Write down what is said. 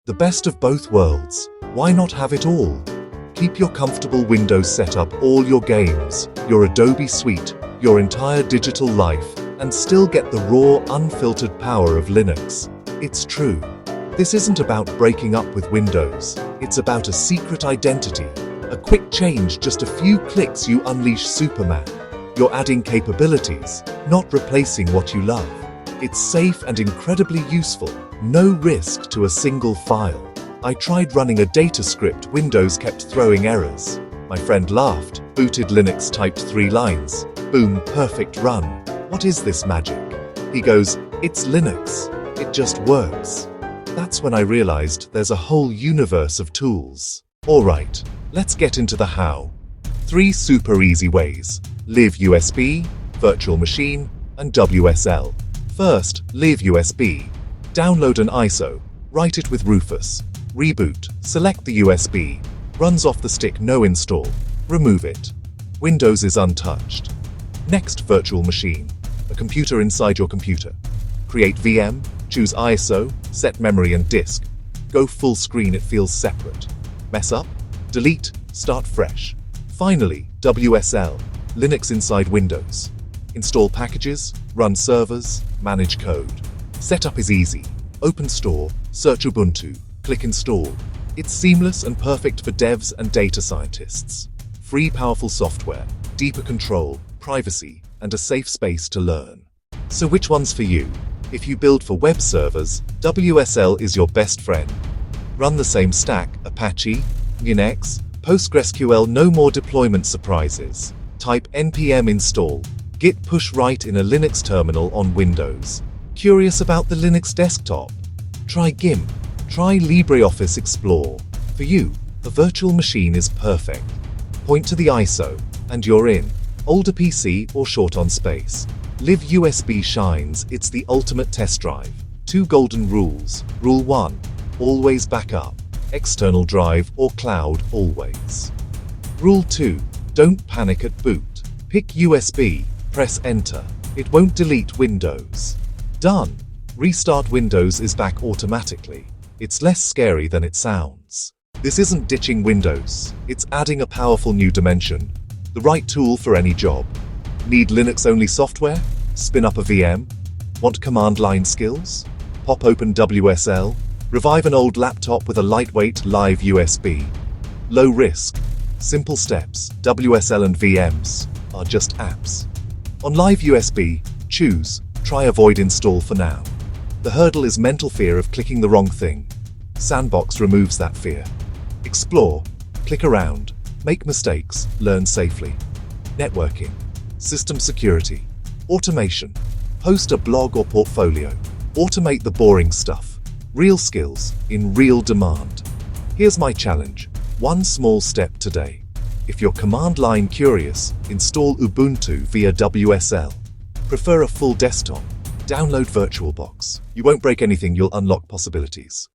The best of both worlds. Why not have it all? Keep your comfortable Windows setup, all your games, your Adobe suite, your entire digital life, and still get the raw, unfiltered power of Linux. It's true. This isn't about breaking up with Windows. It's about a secret identity. A quick change, just a few clicks, you unleash Superman. You're adding capabilities, not replacing what you love. It's safe and incredibly useful. No risk to a single file. I tried running a data script, Windows kept throwing errors. My friend laughed, booted Linux, typed 3 lines. Boom, perfect run. What is this magic? He goes, it's Linux. It just works. That's when I realized there's a whole universe of tools. Alright, let's get into the how. 3 super easy ways. Live USB, virtual machine, and WSL. First, Live USB. Download an ISO. Write it with Rufus. Reboot. Select the USB. Runs off the stick, no install. Remove it. Windows is untouched. Next, virtual machine. A computer inside your computer. Create VM, choose ISO, set memory and disk. Go full screen, it feels separate. Mess up? Delete, start fresh. Finally, WSL. Linux inside Windows. Install packages, run servers, manage code. Setup is easy. Open Store, search Ubuntu, click Install. It's seamless and perfect for devs and data scientists. Free, powerful software, deeper control, privacy, and a safe space to learn. So which one's for you? If you build for web servers, WSL is your best friend. Run the same stack, Apache, Linux, PostgreSQL, no more deployment surprises. Type npm install, git push right in a Linux terminal on Windows. Curious about the Linux desktop? Try GIMP. Try LibreOffice Explore. For you, a virtual machine is perfect. Point to the ISO, and you're in. Older PC or short on space. Live USB shines, it's the ultimate test drive. 2 golden rules. Rule 1. Always back up. External drive or cloud, always. Rule 2. Don't panic at boot. Pick USB, press enter. It won't delete Windows. Done. Restart, Windows is back automatically. It's less scary than it sounds. This isn't ditching Windows, it's adding a powerful new dimension. The right tool for any job. Need Linux-only software? Spin up a VM? Want command line skills? Pop open WSL? Revive an old laptop with a lightweight live USB. Low risk. Simple steps. WSL and VMs are just apps. On live USB, choose, try, avoid install for now. The hurdle is mental fear of clicking the wrong thing. Sandbox removes that fear. Explore, click around, make mistakes, learn safely. Networking, system security, automation, host a blog or portfolio, automate the boring stuff. Real skills in real demand. Here's my challenge, 1 small step today. If you're command line curious, install Ubuntu via WSL. Prefer a full desktop? Download VirtualBox. You won't break anything, you'll unlock possibilities.